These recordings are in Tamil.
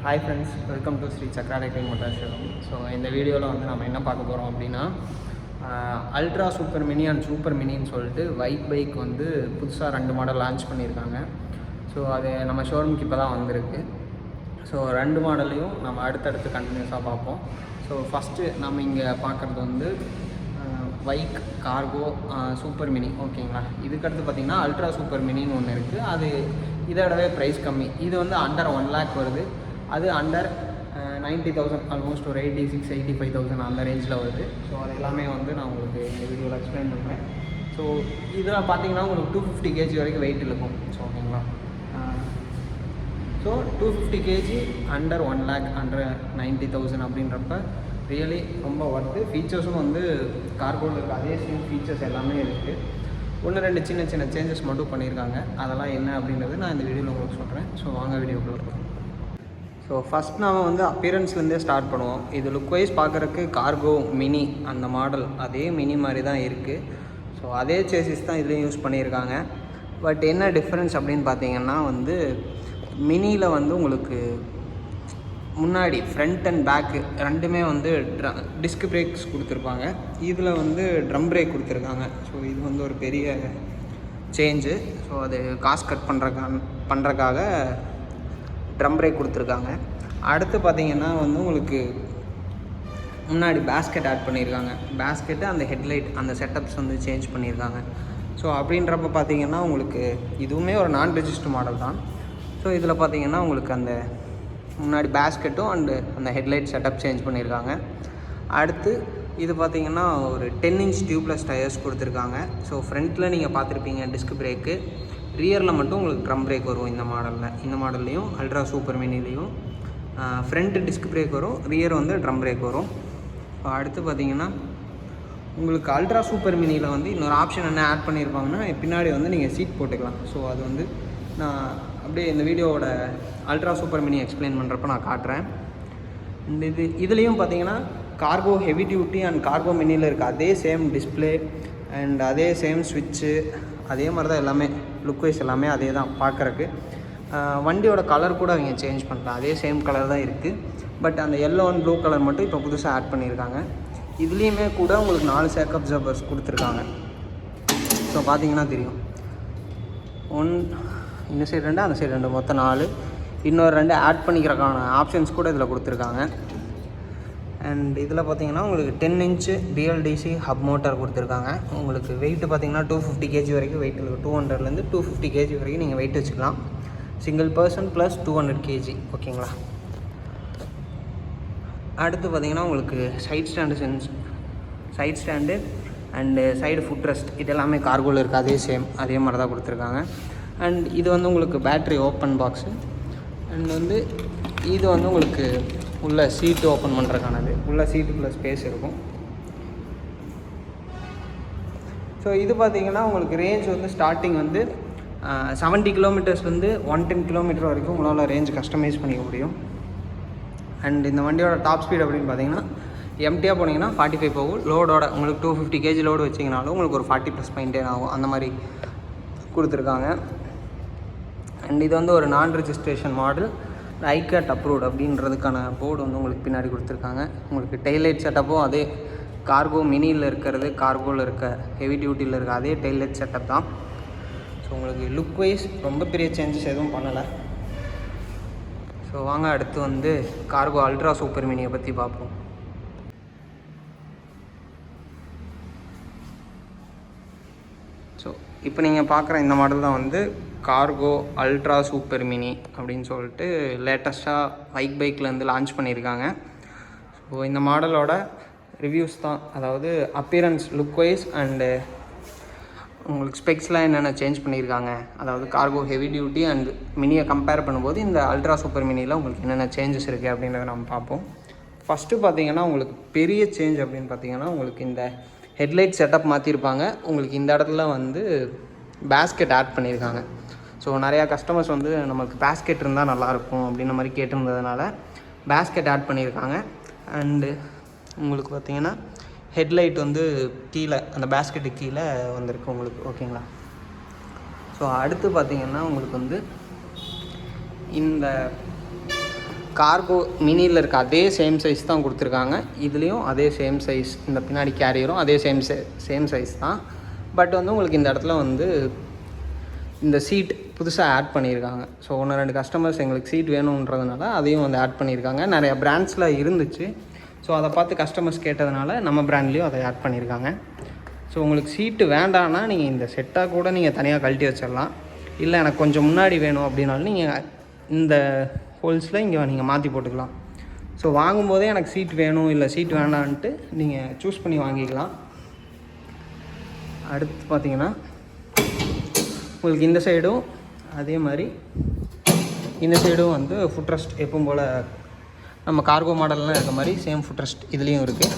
Hi friends, welcome to Shri Chakra டைட்டிங் மோட்டார் ஷோரூம். ஸோ இந்த வீடியோவில் வந்து நம்ம என்ன பார்க்க போகிறோம் அப்படின்னா, ultra super mini and super மினின்னு சொல்லிட்டு பைக் வந்து புதுசாக 2 மாடல் லான்ச் பண்ணியிருக்காங்க. ஸோ அது நம்ம ஷோரூமுக்கு இப்போ தான் வந்திருக்கு. ஸோ 2 மாடலையும் நம்ம அடுத்தடுத்து கண்டினியூஸாக பார்ப்போம். ஸோ ஃபஸ்ட்டு நம்ம இங்கே பார்க்குறது வந்து பைக் கார்கோ சூப்பர் மினி, ஓகேங்களா. இதுக்கடுத்து பார்த்திங்கன்னா அல்ட்ரா சூப்பர் மினின்னு ஒன்று இருக்குது. அது இதோடவே ப்ரைஸ் கம்மி. இது வந்து அண்டர் 1 lakh வருது. அது அண்டர் 90,000, ஆல்மோஸ்ட் ஒரு 86,000-85,000 அந்த ரேஞ்சில் வருது. ஸோ அது எல்லாமே வந்து நான் உங்களுக்கு இந்த வீடியோவில் எக்ஸ்பிளைன் பண்ணுறேன். ஸோ இதில் பார்த்தீங்கன்னா உங்களுக்கு 250 kg வரைக்கும் வெயிட் இருக்கும். ஸோ ஓகேங்களா. So 250 kg under 1 lakh, under 90,000 அப்படின்றப்ப ரியலி ரொம்ப ஒர்த்து. ஃபீச்சர்ஸும் வந்து கார்கோவில் இருக்க அதே சேம் ஃபீச்சர்ஸ் எல்லாமே இருக்குது. 1-2 சின்ன சேஞ்சஸ் மட்டும் பண்ணியிருக்காங்க. அதெல்லாம் என்ன அப்படின்றது நான் இந்த வீடியோவில் உங்களுக்கு சொல்கிறேன். ஸோ வாங்க வீடியோக்குள்ள இருக்கும். ஸோ ஃபஸ்ட் நாம் வந்து அப்பியரன்ஸ்லேருந்தே ஸ்டார்ட் பண்ணுவோம். இது லுக் வைஸ் பார்க்குறக்கு கார்கோ மினி அந்த மாடல் அதே மினி மாதிரி தான் இருக்குது. ஸோ அதே சேசிஸ் தான் இதுலேயும் யூஸ் பண்ணியிருக்காங்க. பட் என்ன டிஃப்ரென்ஸ் அப்படின்னு பார்த்தீங்கன்னா வந்து மினியில் வந்து உங்களுக்கு முன்னாடி ஃப்ரண்ட் அண்ட் பேக்கு ரெண்டுமே வந்து டிஸ்க் பிரேக்ஸ் கொடுத்துருப்பாங்க. இதில் வந்து ட்ரம் பிரேக் கொடுத்துருக்காங்க. ஸோ இது வந்து ஒரு பெரிய சேஞ்சு. ஸோ அது காசு கட் பண்ணுறக்காக ட்ரம் பிரேக் கொடுத்துருக்காங்க. அடுத்து பார்த்திங்கன்னா வந்து உங்களுக்கு முன்னாடி பேஸ்கெட் ஆட் பண்ணியிருக்காங்க. பேஸ்கெட்டு அந்த ஹெட்லைட் அந்த செட்டப்ஸ் வந்து சேஞ்ச் பண்ணியிருக்காங்க. ஸோ அப்படின்றப்ப பார்த்திங்கன்னா உங்களுக்கு இதுவுமே ஒரு நான் ரெஜிஸ்டர் மாடல் தான். ஸோ இதில் பார்த்திங்கன்னா உங்களுக்கு அந்த முன்னாடி பேஸ்கெட்டும் அண்டு அந்த ஹெட்லைட் செட்டப் சேஞ்ச் பண்ணியிருக்காங்க. அடுத்து இது பார்த்திங்கன்னா ஒரு 10 inch டியூப்லெஸ் டயர்ஸ் கொடுத்துருக்காங்க. ஸோ ஃப்ரண்ட்டில் நீங்கள் பார்த்துருப்பீங்க டிஸ்க் பிரேக்கு, ரியரில் மட்டும் உங்களுக்கு ட்ரம் பிரேக் வரும். இந்த மாடல்லையும் அல்ட்ரா சூப்பர் மினிலையும் ஃப்ரண்ட் டிஸ்க் பிரேக் வரும், ரியர் வந்து ட்ரம் பிரேக் வரும். ஸோ அடுத்து பார்த்திங்கன்னா உங்களுக்கு அல்ட்ரா சூப்பர் மினியில் வந்து இன்னொரு ஆப்ஷன் என்ன ஆட் பண்ணியிருப்பாங்கன்னா, பின்னாடி வந்து நீங்கள் சீட் போட்டுக்கலாம். ஸோ அது வந்து நான் அப்படியே இந்த வீடியோவோட அல்ட்ரா சூப்பர் மினி எக்ஸ்பிளைன் பண்ணுறப்ப நான் காட்டுறேன். இதுலேயும் பார்த்தீங்கன்னா cargo heavy duty and cargo மினியில் இருக்க அதே சேம் டிஸ்பிளே அண்ட் அதே சேம் ஸ்விட்ச்சு, அதே மாதிரி தான் எல்லாமே லுக் வைஸ் எல்லாமே அதே தான் பார்க்குறக்கு. வண்டியோட கலர் கூட அவங்க சேஞ்ச் பண்ணலாம், அதே சேம் கலர் தான் இருக்குது. பட் அந்த எல்லோ அண்ட் ப்ளூ கலர் மட்டும் இப்போ புதுசாக ஆட் பண்ணியிருக்காங்க. இதுலேயுமே கூட உங்களுக்கு 4 ஷாக் அப்சர்வர்ஸ் கொடுத்துருக்காங்க. ஸோ பார்த்தீங்கன்னா தெரியும், இந்த சைடு 2, அந்த சைடு 2, மொத்தம் 4. இன்னொரு 2 ஆட் பண்ணிக்கிறக்கான ஆப்ஷன்ஸ் கூட இதில் கொடுத்துருக்காங்க. அண்ட் இதில் பார்த்தீங்கன்னா உங்களுக்கு 10 inch BLDC ஹப் மோட்டார் கொடுத்துருக்காங்க. உங்களுக்கு வெயிட்டு பார்த்தீங்கன்னா 250 kg வரைக்கும் வெயிட் இருக்குது. 200லேருந்து 250 kg வரைக்கும் நீங்கள் வெயிட் வச்சுக்கலாம். சிங்கிள் பர்சன் ப்ளஸ் 200 kg, ஓகேங்களா. அடுத்து பார்த்தீங்கன்னா உங்களுக்கு side stand and side foot rest இது எல்லாமே கார்கோவில் இருக்குது. அதே மாதிரி தான் கொடுத்துருக்காங்க. அண்ட் இது வந்து உங்களுக்கு பேட்ரி ஓப்பன் பாக்ஸு. அண்ட் வந்து இது வந்து உங்களுக்கு உள்ள சீட்டு ஓப்பன் பண்ணுறதுக்கானது. உள்ள சீட்டுக்குள்ளே ஸ்பேஸ் இருக்கும். ஸோ இது பார்த்திங்கன்னா உங்களுக்கு ரேஞ்ச் வந்து ஸ்டார்டிங் வந்து 70 கிலோமீட்டர்ஸ்லேருந்து 110 கிலோமீட்டர் வரைக்கும் உங்களால் ரேஞ்ச் கஸ்டமைஸ் பண்ணிக்க முடியும். அண்ட் இந்த வண்டியோட டாப் ஸ்பீட் அப்படின்னு பார்த்தீங்கன்னா எம்டியாக போனீங்கன்னா 45 போகும். லோடோட உங்களுக்கு 250 kg லோடு வச்சிங்கனாலும் உங்களுக்கு ஒரு 40+ பாயிண்டே ஆகும். அந்த மாதிரி கொடுத்துருக்காங்க. அண்ட் இது வந்து ஒரு non registration model, ICAD approved அப்படின்றதுக்கான போர்டு வந்து உங்களுக்கு பின்னாடி கொடுத்துருக்காங்க. உங்களுக்கு டெய்லைட் செட்டப்பும் அதே கார்கோ மினியில் இருக்கிறது, கார்கோவில் இருக்க ஹெவி டியூட்டியில் இருக்க அதே டெய்லைட் செட்டப் தான். ஸோ உங்களுக்கு லுக் வைஸ் ரொம்ப பெரிய சேஞ்சஸ் எதுவும் பண்ணலை. ஸோ வாங்க அடுத்து வந்து கார்கோ அல்ட்ரா சூப்பர் மினியை பற்றி பார்ப்போம். ஸோ இப்போ நீங்கள் பார்க்குற இந்த மாடல் தான் வந்து கார்கோ அல்ட்ரா சூப்பர் மினி அப்படின்னு சொல்லிட்டு லேட்டஸ்ட்டாக பைக்லேருந்து லான்ச் பண்ணியிருக்காங்க. ஸோ இந்த மாடலோட ரிவ்யூஸ் தான், அதாவது அப்பியரன்ஸ், லுக் வைஸ் அண்டு உங்களுக்கு ஸ்பெக்ஸ்லாம் என்னென்ன சேஞ்ச் பண்ணியிருக்காங்க, அதாவது கார்கோ ஹெவி டியூட்டி அண்ட் மினியை கம்பேர் பண்ணும்போது இந்த அல்ட்ரா சூப்பர் மினியில் உங்களுக்கு என்னென்ன சேஞ்சஸ் இருக்குது அப்படின்றத நம்ம பார்ப்போம். ஃபஸ்ட்டு பார்த்தீங்கன்னா உங்களுக்கு பெரிய சேஞ்ச் அப்படின்னு பார்த்தீங்கன்னா உங்களுக்கு இந்த ஹெட்லைட் செட்டப் மாற்றிருப்பாங்க. உங்களுக்கு இந்த இடத்துல வந்து பேஸ்கெட் ஆட் பண்ணியிருக்காங்க. ஸோ நிறையா கஸ்டமர்ஸ் வந்து நமக்கு பேஸ்கெட் இருந்தால் நல்லாயிருக்கும் அப்படின்ற மாதிரி கேட்டிருந்ததுனால பேஸ்கெட் ஆட் பண்ணியிருக்காங்க. அண்டு உங்களுக்கு பார்த்திங்கன்னா ஹெட்லைட் வந்து கீழே அந்த பேஸ்கெட்டு கீழே வந்திருக்கு உங்களுக்கு, ஓகேங்களா. ஸோ அடுத்து பார்த்திங்கன்னா உங்களுக்கு வந்து இந்த கார்கோ மினியில் இருக்க அதே சேம் சைஸ் தான் கொடுத்துருக்காங்க. இதுலேயும் அதே சேம் சைஸ், இந்த பின்னாடி கேரியரும் அதே சேம் சைஸ் தான். பட் வந்து உங்களுக்கு இந்த இடத்துல வந்து இந்த சீட் புதுசாக ஆட் பண்ணியிருக்காங்க. ஸோ 1-2 கஸ்டமர்ஸ் எங்களுக்கு சீட் வேணுன்றதுனால அதையும் வந்து ஆட் பண்ணியிருக்காங்க. நிறையா பிராண்ட்ஸில் இருந்துச்சு. ஸோ அதை பார்த்து கஸ்டமர்ஸ் கேட்டதுனால நம்ம பிராண்ட்லேயும் அதை ஆட் பண்ணியிருக்காங்க. ஸோ உங்களுக்கு சீட்டு வேண்டான்னா நீங்கள் இந்த செட்டாக கூட நீங்கள் தனியாக கழட்டி வச்சிடலாம். இல்லை எனக்கு கொஞ்சம் முன்னாடி வேணும் அப்படின்னாலும் நீங்கள் இந்த ஹோல்ஸில் இங்கே நீங்கள் மாற்றி போட்டுக்கலாம். ஸோ வாங்கும்போதே எனக்கு சீட் வேணும் இல்லை சீட் வேண்டான்ட்டு நீங்கள் சூஸ் பண்ணி வாங்கிக்கலாம். அடுத்து பார்த்தீங்கன்னா உங்களுக்கு இந்த சைடும் அதே மாதிரி இந்த சைடும் வந்து ஃபுட் ரெஸ்ட் எப்பவும் போல் நம்ம கார்கோ மாடல்லாம் இருக்க மாதிரி சேம் ஃபுட் ரெஸ்ட் இதுலேயும் இருக்குது.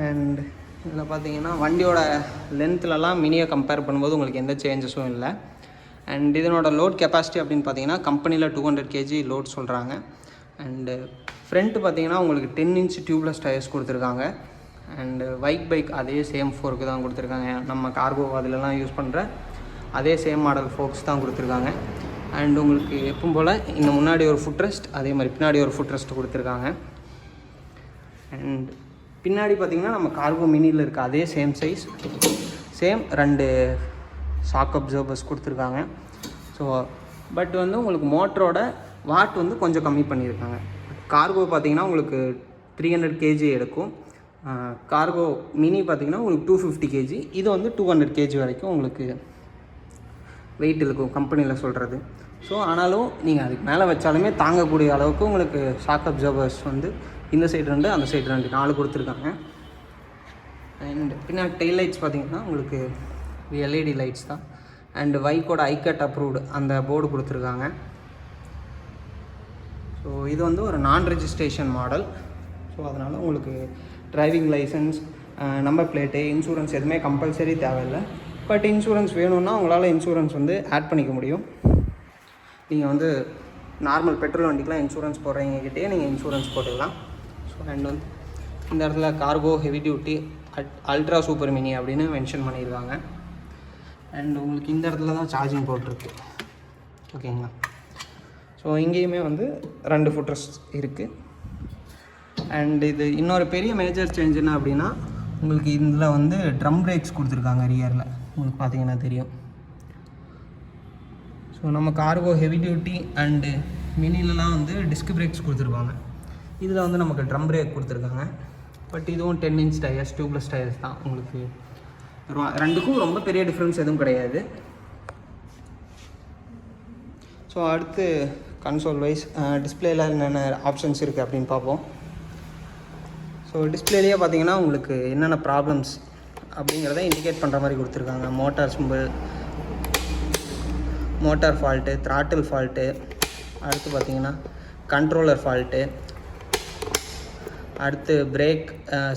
அண்ட் இதில் பார்த்தீங்கன்னா வண்டியோட லென்த்லலாம் மினியை கம்பேர் பண்ணும்போது உங்களுக்கு எந்த சேஞ்சஸும் இல்லை. அண்ட் இதனோட லோட் கெப்பாசிட்டி அப்படின்னு பார்த்தீங்கன்னா கம்பெனியில் 200 kg லோட் சொல்கிறாங்க. அண்டு ஃப்ரண்ட்டு பார்த்தீங்கன்னா உங்களுக்கு 10 inch டியூப்லெஸ் டயர்ஸ் கொடுத்துருக்காங்க. அண்டு பைக் அதே சேம் ஃபோர்க்கு தான் கொடுத்துருக்காங்க. நம்ம கார்கோ அதிலலாம் யூஸ் பண்ணுற அதே சேம் மாடல் ஃபோக்ஸ் தான் கொடுத்துருக்காங்க. அண்ட் உங்களுக்கு எப்பவும் போல் இந்த முன்னாடி ஒரு ஃபுட் ரெஸ்ட் அதே மாதிரி பின்னாடி ஒரு ஃபுட் ரெஸ்ட் கொடுத்துருக்காங்க. அண்ட் பின்னாடி பார்த்திங்கன்னா நம்ம கார்கோ மினியில் இருக்க அதே same size same 2 shock observers கொடுத்துருக்காங்க. ஸோ பட் வந்து உங்களுக்கு மோட்டரோட வாட் வந்து கொஞ்சம் கம்மி பண்ணியிருக்காங்க. கார்கோ பார்த்திங்கன்னா உங்களுக்கு 300 kg எடுக்கும். கார்கோ மினி பார்த்திங்கன்னா உங்களுக்கு 250 kg. இது வந்து 200 kg வரைக்கும் உங்களுக்கு வெயிட் இருக்கும் கம்பெனியில் சொல்கிறது. ஸோ ஆனாலும் நீங்கள் அதுக்கு மேலே வச்சாலுமே தாங்கக்கூடிய அளவுக்கு உங்களுக்கு ஷாக் அப்சர்வர்ஸ் வந்து இந்த சைடு 2 அந்த சைடு 2 4 கொடுத்துருக்காங்க. அண்ட் பின்னாடி டெயில் லைட்ஸ் பார்த்திங்கன்னா உங்களுக்கு எல்இடி லைட்ஸ் தான். அண்டு பைக்கோட ஐகட் அப்ரூவ்டு அந்த போர்டு கொடுத்துருக்காங்க. ஸோ இது வந்து ஒரு நான் ரெஜிஸ்ட்ரேஷன் மாடல். ஸோ அதனால் உங்களுக்கு driving licence, number plate, insurance எதுவுமே கம்பல்சரி தேவையில்லை. பட் இன்சூரன்ஸ் வேணும்னா உங்களால் இன்சூரன்ஸ் வந்து ஆட் பண்ணிக்க முடியும். நீங்கள் வந்து நார்மல் பெட்ரோல் வண்டிக்கெலாம் இன்சூரன்ஸ் போடுறவங்ககிட்டே நீங்கள் இன்சூரன்ஸ் போட்டுக்கலாம். ஸோ அண்ட் வந்து இந்த இடத்துல cargo heavy duty ultra super mini அப்படின்னு மென்ஷன் பண்ணியிருக்காங்க. அண்ட் உங்களுக்கு இந்த இடத்துல தான் சார்ஜிங் போர்ட் ஓகேங்களா. ஸோ இங்கேயுமே வந்து 2 ஃபுட் ரெஸ்ட் இருக்குது. அண்ட் இது இன்னொரு பெரிய மேஜர் சேஞ்ச் என்ன அப்படின்னா உங்களுக்கு இதில் வந்து ட்ரம் பிரேக்ஸ் கொடுத்துருக்காங்க ரியரில். உங்களுக்கு பார்த்தீங்கன்னா தெரியும். ஸோ நம்ம கார்கோ ஹெவி டியூட்டி அண்டு மினிலலாம் வந்து டிஸ்க் பிரேக்ஸ் கொடுத்துருப்பாங்க. இதில் வந்து நமக்கு ட்ரம் பிரேக் கொடுத்துருக்காங்க. பட் இதுவும் 10 inch டயர்ஸ், டியூப்லெஸ் டயர்ஸ் தான். உங்களுக்கு 2க்கும் ரொம்ப பெரிய டிஃப்ரென்ஸ் எதுவும் கிடையாது. ஸோ அடுத்து கன்சோல் வைஸ் டிஸ்பிளேயில் என்னென்ன ஆப்ஷன்ஸ் இருக்குது அப்படின்னு பார்ப்போம். ஸோ டிஸ்பிளேலேயே பார்த்தீங்கன்னா உங்களுக்கு என்னென்ன ப்ராப்ளம்ஸ் அப்படிங்கிறத இண்டிகேட் பண்ணுற மாதிரி கொடுத்துருக்காங்க. Motor simple, motor fault, throttle fault, அடுத்து பார்த்திங்கன்னா கண்ட்ரோலர் ஃபால்ட்டு, அடுத்து பிரேக்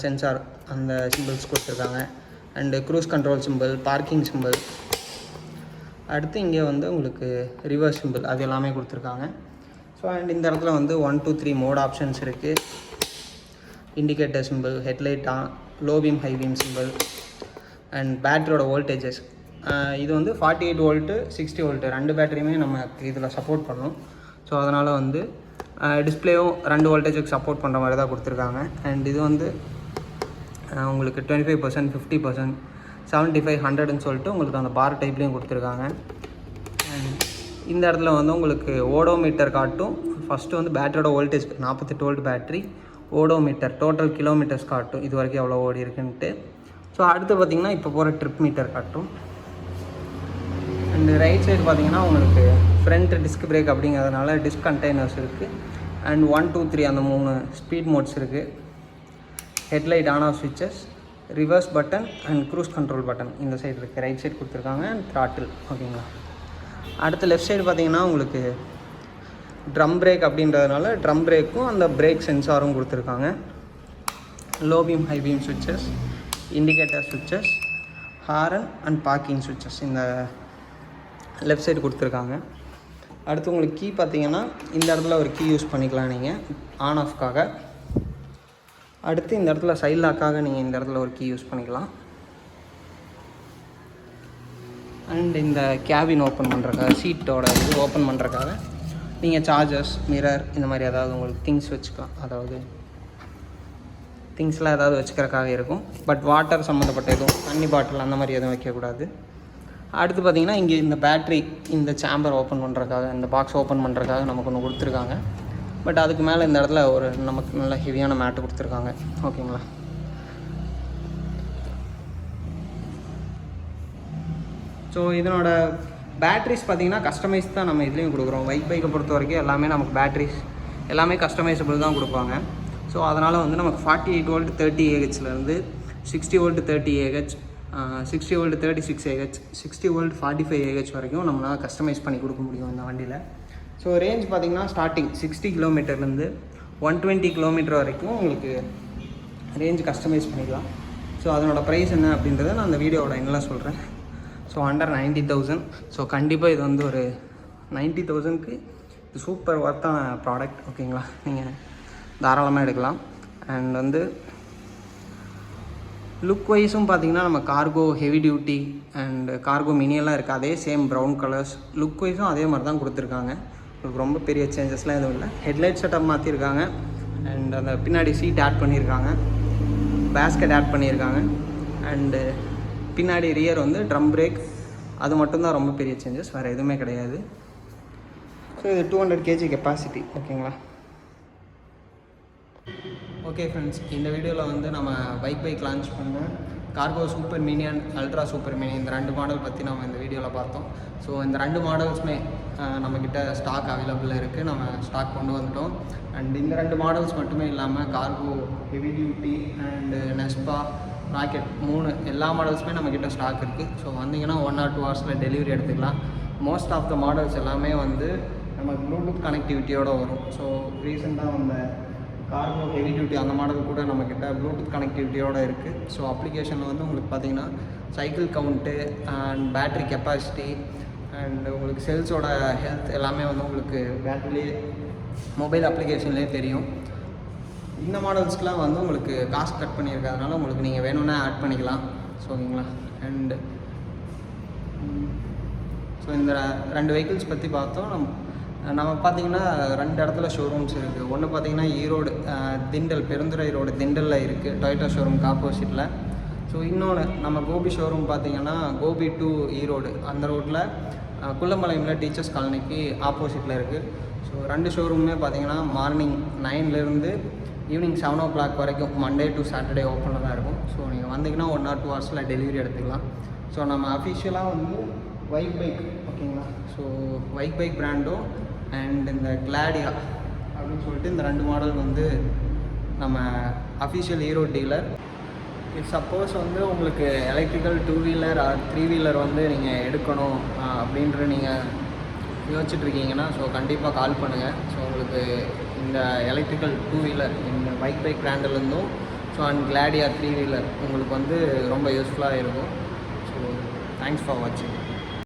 சென்சார் அந்த சிம்பிள்ஸ் கொடுத்துருக்காங்க. And cruise control simple, parking simple, அடுத்து இங்கே வந்து உங்களுக்கு ரிவர்ஸ் சிம்பிள் அது எல்லாமே கொடுத்துருக்காங்க. ஸோ அண்ட் இந்த இடத்துல வந்து 1 2 3 மோட் ஆப்ஷன்ஸ் இருக்குது. Indicator simple, headlight on, low beam high beam simple, and பேட்டரியோட வோல்டேஜஸ் இது வந்து 48 வோல்ட்டு 60 வோல்ட்டு 2 பேட்டரியுமே நம்ம இதில் சப்போர்ட் பண்ணணும். ஸோ அதனால் வந்து டிஸ்பிளேயும் 2 வோல்டேஜுக்கு சப்போர்ட் பண்ணுற மாதிரி தான் கொடுத்துருக்காங்க. அண்ட் இது வந்து உங்களுக்கு 25%, 50%, 75, 100ன்னு சொல்லிட்டு உங்களுக்கு அந்த பார் டைப்லேயும் கொடுத்துருக்காங்க. அண்ட் இந்த இடத்துல வந்து உங்களுக்கு ஓடோமீட்டர் காட்டும். ஃபஸ்ட்டு வந்து பேட்டரியோட voltage 48 volt battery, odometer total kilometres காட்டும், இது வரைக்கும் எவ்வளோ ஓடி இருக்குன்ட்டு. ஸோ அடுத்து பார்த்திங்கன்னா இப்போ போகிற ட்ரிப் மீட்டர் காட்டும். அண்ட் ரைட் சைடு பார்த்திங்கன்னா உங்களுக்கு ஃப்ரண்ட் டிஸ்க் பிரேக் அப்படிங்கிறதுனால டிஸ்க் கண்டெய்னர்ஸ் இருக்குது. அண்ட் 1 2 3 அந்த 3 ஸ்பீட் மோட்ஸ் இருக்குது. Headlight on off ஸ்விட்சஸ், reverse button and cruise control button இந்த சைடு இருக்குது. ரைட் சைடு கொடுத்துருக்காங்க. அண்ட் த்ராட்டில் ஓகேங்களா. அடுத்து லெஃப்ட் சைடு பார்த்திங்கன்னா உங்களுக்கு ட்ரம் பிரேக் அப்படின்றதுனால ட்ரம் பிரேக்கும் அந்த பிரேக் சென்சாரும் கொடுத்துருக்காங்க. Low beam high beam ஸ்விட்சஸ், indicator ஸ்விட்சஸ், horn and parking ஸ்விட்சஸ் இந்த லெஃப்ட் சைடு கொடுத்துருக்காங்க. அடுத்து உங்களுக்கு கீ பார்த்தீங்கன்னா இந்த இடத்துல ஒரு கீ யூஸ் பண்ணிக்கலாம் நீங்கள் ஆன் ஆஃப்காக. அடுத்து இந்த இடத்துல சைட் லாக்காக நீங்கள் இந்த இடத்துல ஒரு கீ யூஸ் பண்ணிக்கலாம். அண்ட் இந்த கேபின் ஓப்பன் பண்ணுறக்காக, சீட்டோட இது ஓப்பன் பண்ணுறக்காக நீங்கள் சார்ஜர்ஸ், மிரர் இந்த மாதிரி ஏதாவது உங்களுக்கு திங்ஸ் வச்சுக்கலாம். அதாவது திங்ஸ்லாம் ஏதாவது வச்சுக்கிறக்காக இருக்கும். பட் வாட்டர் சம்மந்தப்பட்ட எதுவும், தண்ணி பாட்டில் அந்த மாதிரி எதுவும் வைக்கக்கூடாது. அடுத்து பார்த்திங்கன்னா இங்கே இந்த பேட்ரி, இந்த சேம்பர் ஓப்பன் பண்ணுறதுக்காக, இந்த பாக்ஸ் ஓப்பன் பண்ணுறதுக்காக நமக்கு ஒன்று கொடுத்துருக்காங்க. பட் அதுக்கு மேலே இந்த இடத்துல ஒரு நமக்கு நல்ல ஹெவியான மேட்டு கொடுத்துருக்காங்க. ஓகேங்களா. ஸோ இதனோட பேட்ரிஸ் பார்த்திங்கன்னா கஸ்டமைஸ் தான் நம்ம இதுலேயும் கொடுக்குறோம். பைக்கை பொறுத்த வரைக்கும் எல்லாமே நமக்கு பேட்ரிஸ் எல்லாமே கஸ்டமைசபிள் தான் கொடுப்பாங்க. ஸோ அதனால் வந்து நமக்கு 48 volt 30 AHலேருந்து 60 volt 30 AH, 60 volt 36 AH, 60 volt 45 AH வரைக்கும் நம்மளால் கஸ்டமைஸ் பண்ணி கொடுக்க முடியும் இந்த வண்டியில். ஸோ ரேஞ்ச் பார்த்திங்கன்னா ஸ்டார்டிங் 60 கிலோமீட்டர்லேருந்து 120 கிலோமீட்டர் வரைக்கும் உங்களுக்கு ரேஞ்ச் கஸ்டமைஸ் பண்ணிக்கலாம். ஸோ அதனோட ப்ரைஸ் என்ன அப்படின்றத நான் அந்த வீடியோவோட என்னெல்லாம் சொல்கிறேன். So under 90,000. ஸோ கண்டிப்பாக இது வந்து ஒரு 90,000க்கு இது சூப்பர் ஒர்த்தான ப்ராடக்ட். ஓகேங்களா, நீங்கள் தாராளமாக எடுக்கலாம். அண்ட் வந்து லுக் வைஸும் பார்த்திங்கன்னா நம்ம cargo heavy duty and cargo மினியெல்லாம் இருக்குது. அதே சேம் ப்ரௌன் கலர்ஸ். லுக் வைஸும் அதே மாதிரி தான் கொடுத்துருக்காங்க. உங்களுக்கு ரொம்ப பெரிய சேஞ்சஸ்லாம் எதுவும் இல்லை. ஹெட்லைட் செட்டப் மாற்றிருக்காங்க. அண்ட் அந்த பின்னாடி சீட் ஆட் பண்ணியிருக்காங்க, பேஸ்கெட் ஆட் பண்ணியிருக்காங்க. அண்டு பின்னாடி ரியர் வந்து ட்ரம் பிரேக், அது மட்டும்தான் ரொம்ப பெரிய சேஞ்சஸ், வேறு எதுவுமே கிடையாது. ஸோ இது 200 kg கெப்பாசிட்டி. ஓகேங்களா. ஓகே ஃப்ரெண்ட்ஸ், இந்த வீடியோவில் வந்து நம்ம பைக் லான்ச் பண்ண cargo super mini and ultra super mini இந்த 2 மாடல் பற்றி நம்ம இந்த வீடியோவில் பார்த்தோம். ஸோ இந்த 2 மாடல்ஸுமே நம்மக்கிட்ட ஸ்டாக் அவைலபிளாக இருக்குது. நம்ம ஸ்டாக் கொண்டு வந்துட்டோம். அண்ட் இந்த 2 மாடல்ஸ் மட்டுமே இல்லாமல் cargo heavy duty and Nespa rocket 3 எல்லா மாடல்ஸுமே நம்மக்கிட்ட ஸ்டாக் இருக்குது. ஸோ வந்தீங்கன்னா 1 or 2 ஹவர்ஸில் டெலிவரி எடுத்துக்கலாம். மோஸ்ட் ஆஃப் த மாடல்ஸ் எல்லாமே வந்து நமக்கு ப்ளூடூத் கனெக்டிவிட்டியோடு வரும். ஸோ ரீசெண்டாக அந்த கார்கோ ஹெவி டியூட்டி அந்த மாடல் கூட நம்மக்கிட்ட ப்ளூடூத் கனெக்டிவிட்டியோடு இருக்குது. ஸோ அப்ளிகேஷனில் வந்து உங்களுக்கு பார்த்திங்கன்னா cycle count and battery capacity and உங்களுக்கு செல்ஸோட ஹெல்த் எல்லாமே வந்து உங்களுக்கு பேட்டரிலே மொபைல் அப்ளிகேஷன்லேயே தெரியும். இந்த மாடல்ஸ்க்கெலாம் வந்து உங்களுக்கு காஸ்ட் கட் பண்ணியிருக்கிறதுனால உங்களுக்கு நீங்கள் வேணும்னா ஆட் பண்ணிக்கலாம். ஸோ ஓகேங்களா. அண்டு ஸோ இந்த 2 வெஹிக்கிள்ஸ் பற்றி பார்த்தோம். நம்ம பார்த்திங்கன்னா 2 இடத்துல ஷோரூம்ஸ் இருக்குது. ஒன்று பார்த்திங்கன்னா ஈரோடு திண்டல், பெருந்துறை ரோடு திண்டலில் இருக்குது, டொயோட்டா ஷோரூமுக்கு ஆப்போசிட்டில். ஸோ இன்னொன்று நம்ம கோபி ஷோரூம் பார்த்திங்கன்னா கோபி டு ஈரோடு அந்த ரோட்டில் குள்ளம்பாளையமில் டீச்சர்ஸ் காலனிக்கு ஆப்போசிட்டில் இருக்குது. ஸோ 2 ஷோரூமே பார்த்திங்கன்னா மார்னிங் 9லேருந்து ஈவினிங் 7 o'clock வரைக்கும் மண்டே டு சாட்டர்டே ஓப்பனில் தான் இருக்கும். ஸோ நீங்கள் வந்தீங்கன்னா 1 or 2 ஹவர்ஸில் டெலிவரி எடுத்துக்கலாம். ஸோ நம்ம அஃபிஷியலாக வந்து பைக் ஓகேங்களா. ஸோ பைக் பிராண்டும் அண்ட் இந்த கிளாடியா அப்படின்னு சொல்லிட்டு இந்த 2 மாடல் வந்து நம்ம official hero dealer. If suppose வந்து உங்களுக்கு எலக்ட்ரிக்கல் 2 வீலர் ஆர் 3 வீலர் வந்து நீங்கள் எடுக்கணும் அப்படின்ற நீங்கள் யோசிச்சுட்ருக்கீங்கன்னா ஸோ கண்டிப்பாக கால் பண்ணுங்கள். ஸோ உங்களுக்கு இந்த எலக்ட்ரிக்கல் 2 வீலர் இந்த பைக் பிராண்டிலேருந்தும் ஸோ அண்ட் கிளாடியா 3 வீலர் உங்களுக்கு வந்து ரொம்ப யூஸ்ஃபுல்லாக இருக்கும். ஸோ தேங்க்ஸ் ஃபார் வாட்சிங்.